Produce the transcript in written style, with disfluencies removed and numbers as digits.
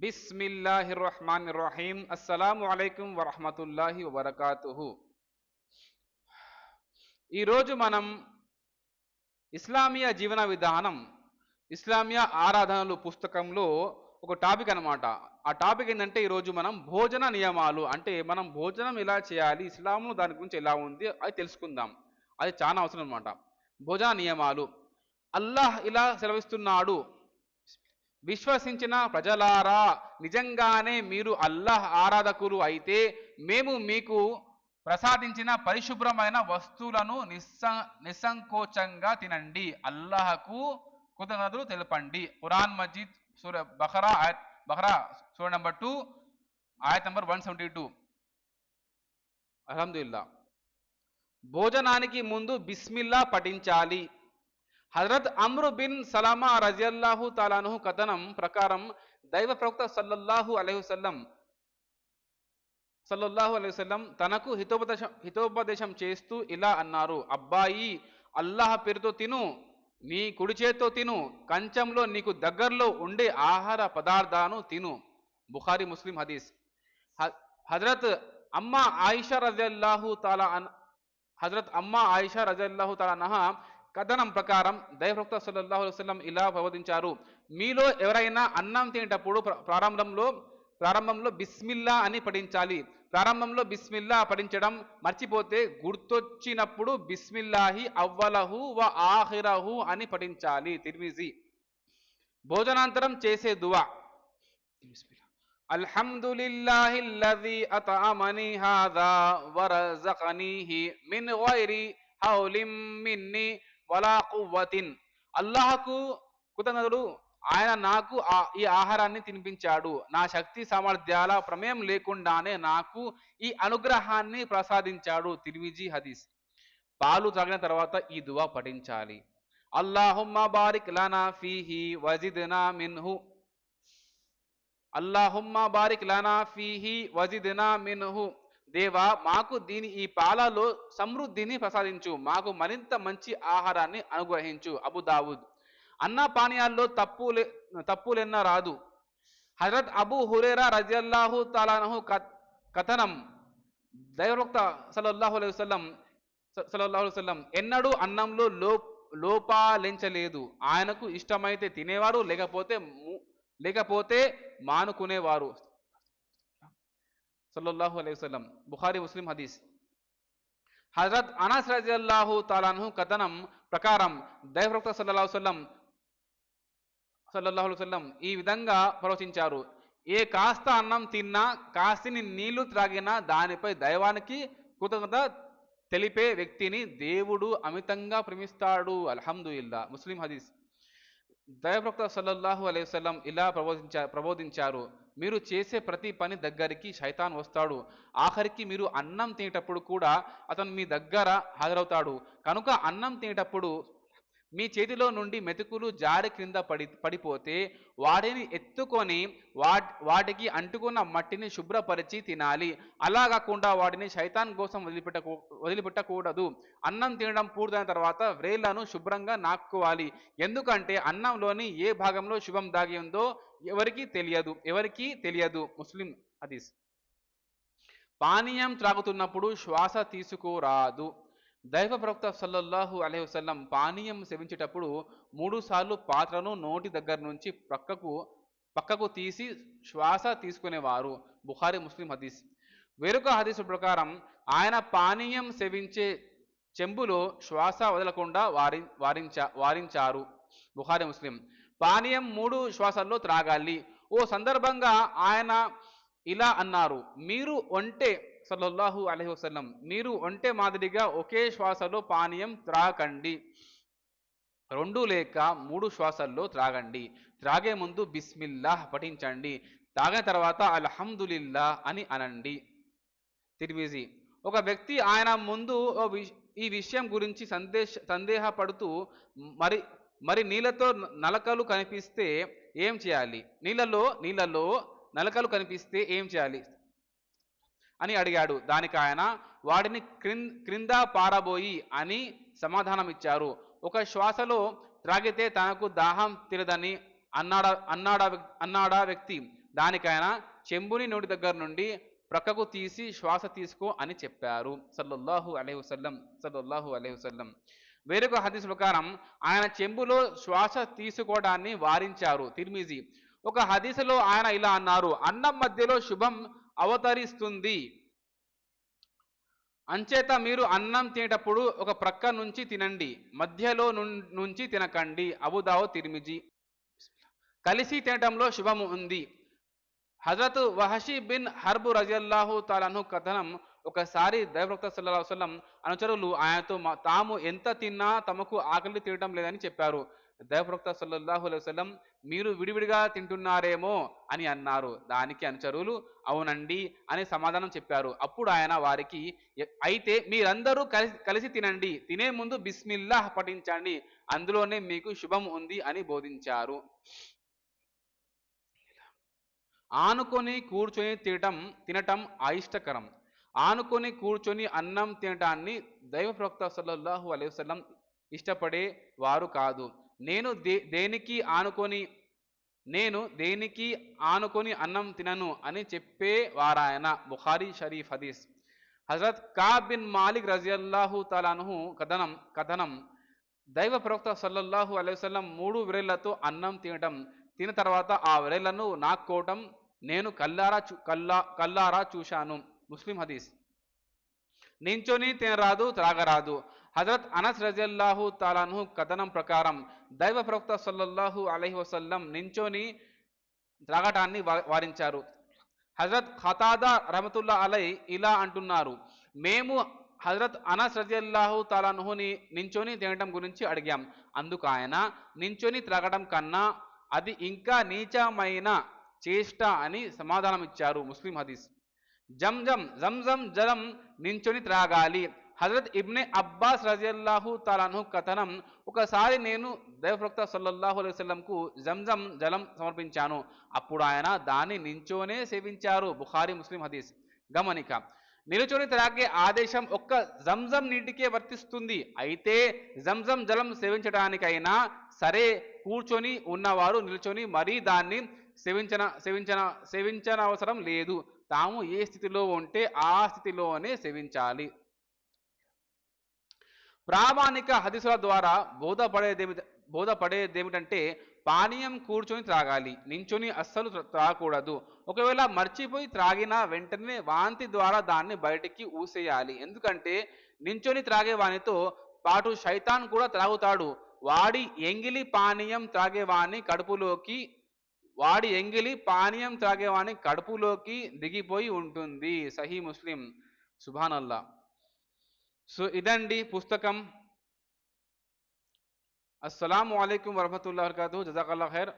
బిస్మిల్లాహిర్రహ్మానిర్రహీం. అస్సలాము అలైకుం వరహ్మతుల్లాహి వబరకాతుహు. ఈరోజు మనం ఇస్లామియా జీవన విధానం, ఇస్లామియా ఆరాధనలు పుస్తకంలో ఒక టాపిక్ అన్నమాట. ఆ టాపిక్ ఏంటంటే ఈరోజు మనం భోజన నియమాలు, అంటే మనం భోజనం ఎలా చేయాలి, ఇస్లాంలో దాని గురించి ఎలా ఉంది అది తెలుసుకుందాం. అది చాలా అవసరం అన్నమాట. భోజన నియమాలు. అల్లాహ్ ఇలా సెలవిస్తున్నాడు: విశ్వసించిన ప్రజలారా, నిజంగానే మీరు అల్లాహ్ ఆరాధకులు అయితే మేము మీకు ప్రసాదించిన పరిశుభ్రమైన వస్తువులను నిస్సంకోచంగా తినండి, అల్లాహకు కృతజ్ఞతలు తెలపండి. ఖురాన్ మజీద్ సూర బహరా సూర నంబర్ 2 ఆయత్ నంబర్ 172. అల్హమ్దులిల్లా. భోజనానికి ముందు బిస్మిల్లా పఠించాలి. హజరత్ అమ్రు బిన్ సలామా రజియల్లాహు తాలాను కథనం ప్రకారం దైవ ప్రవక్త సల్లల్లాహు అలైహి వసల్లం తనకు హితోపదేశం చేస్తూ ఇలా అన్నారు: అబ్బాయి, అల్లాహ్ పేరుతో తిను, నీ కుడి చేత్తో తిను, కంచంలో నీకు దగ్గరలో ఉండే ఆహార పదార్థాలను తిను. బుఖారీ ముస్లిం హదీస్. హజరత్ అమ్మా ఆయిషా రజియల్లాహు తాలా అన్హా కథనం ప్రకారం దైవప్రవక్త సల్లల్లాహు అలైహి వసల్లం ఇలా ప్రబోధించారు: మీలో ఎవరైనా అన్నం తినేటప్పుడు ప్రారంభంలో బిస్మిల్లా అని పఠించాలి. ప్రారంభంలో బిస్మిల్లా పఠించడం మర్చిపోతే గుర్తొచ్చినప్పుడు బిస్మిల్లాహి అవ్వలహు వ ఆఖిరహు అని పఠించాలి. తిర్మిజీ. భోజనాంతరం చేసే దువా: అల్హమ్దులిల్లాహిల్లజీ అతఅమనీ హాజా వరజకనీహి మిన్ గైరి హౌలిం మిన్నీ వలా కువ్వతిన్. అల్లాహకు కృతజ్ఞతలు, ఆయన నాకు ఈ ఆహారాన్ని తినిపించాడు, నా శక్తి సామర్థ్యాల ప్రమేయం లేకుండానే నాకు ఈ అనుగ్రహాన్ని ప్రసాదించాడు. తిర్మిజీ హదీస్. పాలు తాగిన తర్వాత ఈ దువా పఠించాలి: అల్లాహుమ్మ బారిక్ లనా ఫీహి వజిద్నా మిన్హు. అల్లాహుమ్మ బారిక్ లనా ఫీహి వజిద్నా మిన్హు. దేవా, మాకు ఈ పాలలో సమృద్ధిని ప్రసాదించు, మాకు మరింత మంచి ఆహారాన్ని అనుగ్రహించు. అబూ దావుద్. అన్న పానీయాల్లో తప్పులెన్న రాదు. హజరత్ అబూ హురైరా రజియల్లాహు తాలాను కథనం దైవప్రవక్త సల్లల్లాహు అలైహి వసల్లం ఎన్నడూ అన్నంలో లోపాలించలేదు. ఆయనకు ఇష్టమైతే తినేవారు, లేకపోతే మానుకునేవారు. సల్లల్లాహు అలైహి వసల్లం. బుఖారీ ముస్లిం హదీస్. హజరత్ అనస్ రజియల్లాహు తాలాను కథనం ప్రకారం దైవప్రవక్త సల్లల్లాహు అలైహి వసల్లం ఈ విధంగా ప్రవచించారు: ఏ కాస్త అన్నం తిన్నా, కాసిని నీళ్లు త్రాగినా దానిపై దైవానికి కృతజ్ఞత తెలిపే వ్యక్తిని దేవుడు అమితంగా ప్రేమిస్తాడు. అల్హమ్దులిల్లా. ముస్లిం హదీస్. దైవప్రవక్త సల్లల్లాహు అలైహి వసల్లం ఇలా ప్రబోధించారు: మీరు చేసే ప్రతి పని దగ్గరికి శైతాన్ వస్తాడు. ఆఖరికి మీరు అన్నం తినేటప్పుడు కూడా అతను మీ దగ్గర హాజరవుతాడు. కనుక అన్నం తినేటప్పుడు మీ చేతిలో నుండి మెతుకులు జారి క్రింద పడిపోతే వాటిని ఎత్తుకొని వాటికి అంటుకున్న మట్టిని శుభ్రపరిచి తినాలి. అలా కాకుండా వాటిని శైతాన్ కోసం వదిలిపెట్టకూడదు. అన్నం తినడం పూర్తయిన తర్వాత వ్రేళ్లను శుభ్రంగా నాక్కోవాలి. ఎందుకంటే అన్నంలోని ఏ భాగంలో శుభం దాగి ఉందో ఎవరికీ తెలియదు. ముస్లిం హదీస్. పానీయం త్రాగుతున్నప్పుడు శ్వాస తీసుకోరాదు. దైవ ప్రవక్త సల్లల్లాహు అలైహి వసల్లం పానీయం సేవించేటప్పుడు 3 సార్లు పాత్రను నోటి దగ్గర నుంచి పక్కకు తీసి శ్వాస తీసుకునేవారు. బుఖారీ ముస్లిం హదీస్. వేరొక హదీసు ప్రకారం ఆయన పానీయం సేవించే చెంబులో శ్వాస వదలకుండా వారించారు. బుఖారీ ముస్లిం. పానీయం 3 శ్వాసల్లో త్రాగాలి. ఓ సందర్భంగా ఆయన ఇలా అన్నారు: సల్లల్లాహు అలైహి వసల్లం, మీరు ఒంటె మాదిరిగా ఒకే శ్వాసలో పానీయం త్రాగండి, 2 లేక 3 శ్వాసల్లో త్రాగండి. త్రాగే ముందు బిస్మిల్లాహ్ పఠించండి, తాగిన తర్వాత అల్హమ్దులిల్లా అని అనండి. తిర్మిజీ. ఒక వ్యక్తి ఆయన ముందు ఈ విషయం గురించి సందేహపడుతూ మరి నీళ్ళతో నలకలు కనిపిస్తే ఏం చేయాలి, నీళ్ళలో నలకలు కనిపిస్తే ఏం చేయాలి అని అడిగాడు. దానికి ఆయన వాటిని క్రింద పారబోయి అని సమాధానం ఇచ్చారు. ఒక శ్వాసలో త్రాగితే తనకు దాహం తీరదని అన్నాడా వ్యక్తి. దానికైనా చెంబుని నోటి దగ్గర నుండి ప్రక్కకు తీసి శ్వాస తీసుకో అని చెప్పారు సల్లల్లాహు అలైహి వసల్లం. వేరొక హదీస్ ప్రకారం ఆయన చెంబులో శ్వాస తీసుకోవడాన్ని వారించారు తిర్మిజీ. ఒక హదీసులో ఆయన ఇలా అన్నారు, అన్నం మధ్యలో శుభం అవతరిస్తుంది, అంచేత మీరు అన్నం తినేటప్పుడు ఒక ప్రక్క నుంచి తినండి, మధ్యలో నుంచి తినకండి. అబూదావుద్ తిర్మిజీ. కలిసి తినటంలో శుభము ఉంది. హజరత్ వహషి బిన్ హర్బ్ రజియల్లాహు తాలాను కథనం, ఒకసారి దైవప్రవక్త సల్లల్లాహు అలైహి వసల్లం అనుచరులు ఆయనతో తాము ఎంత తిన్నా తమకు ఆకలి తీరటం లేదని చెప్పారు. దైవప్రవక్త సల్లల్లాహు అలైహి వసల్లం, మీరు విడివిడిగా తింటున్నారేమో అని అన్నారు. దానికి అనుచరులు అవునండి అని సమాధానం చెప్పారు. అప్పుడు ఆయన వారికి, అయితే మీరందరూ కలిసి తినండి, తినే ముందు బిస్మిల్లాహ్ పఠించండి, అందులోనే మీకు శుభం ఉంది అని బోధించారు. ఆనుకొని కూర్చొని తినటం అయిష్టకరం. ఆనుకొని కూర్చొని అన్నం తినటాన్ని దైవ ప్రవక్త సల్లల్లాహు అలైహి వసల్లం ఇష్టపడే వారు కాదు. నేను దేనికి ఆనుకొని అన్నం తినను అని చెప్పే వారాయన. బుఖారీ షరీఫ్ హదీస్. హజరత్ కాబ్ బిన్ మాలిక్ రజియల్లాహు తాలాను కథనం, దైవ ప్రవక్త సల్లల్లాహు అలైహి వసల్లం 3 విరేళ్లతో అన్నం తిన తర్వాత ఆ విరేళ్లను నాక్కోవటం నేను కల్లారా చూశాను. ముస్లిం హదీస్. నించొని తినరాదు, త్రాగరాదు. హజరత్ అనస్ రజియల్లాహు తాలాను కథనం ప్రకారం దైవ ప్రవక్త సల్లల్లాహు అలైహి వసల్లం నించొని త్రాగటాన్ని వారించారు. హజరత్ ఖతాదా రహమతుల్లా అలై ఇలా అంటున్నారు, మేము హజరత్ అనస్ రజియల్లాహు తాలానుహుని నించొని తినటం గురించి అడిగాం. అందుకు ఆయన, నించొని త్రాగటం కన్నా అది ఇంకా నీచమైన చేష్ట అని సమాధానం ఇచ్చారు. ముస్లిం హదీస్. జంజం జలం నించొని త్రాగాలి. హజరత్ ఇబ్నే అబ్బాస్ రజియల్లాహు తాలాను కథనం, ఒకసారి నేను దైవప్రవక్త సల్లల్లాహు అలైహి వసల్లంకు జంజం జలం సమర్పించాను. అప్పుడు ఆయన దాన్ని నించోనే సేవించారు. బుఖారీ ముస్లిం హదీస్. గమనిక, నిలుచొని త్రాగే ఆదేశం ఒక్క జంజం నీటికే వర్తిస్తుంది. అయితే జంజం జలం సేవించడానికైనా సరే కూర్చొని ఉన్నవారు నిల్చొని మరీ దాన్ని సేవించనవసరం లేదు. తాము ఏ స్థితిలో ఉంటే ఆ స్థితిలోనే సేవించాలి. ప్రామాణిక హదీసుల ద్వారా బోధపడేదేమిటంటే పానీయం కూర్చొని త్రాగాలి, నించొని అస్సలు త్రాగకూడదు. ఒకవేళ మర్చిపోయి త్రాగినా వెంటనే వాంతి ద్వారా దాన్ని బయటికి ఊసేయాలి. ఎందుకంటే నించొని త్రాగే వానితో పాటు శైతాన్ కూడా త్రాగుతాడు. వాడి ఎంగిలి పానీయం త్రాగేవాని కడుపులోకి దిగిపోయి ఉంటుంది. సహీ ముస్లిం. సుభానల్లా. సో ఇదండి పుస్తకం. అస్సలాము అలైకుం వరహమతుల్లాహి వబరకాతుహు. జజాకల్లాహు ఖైర్.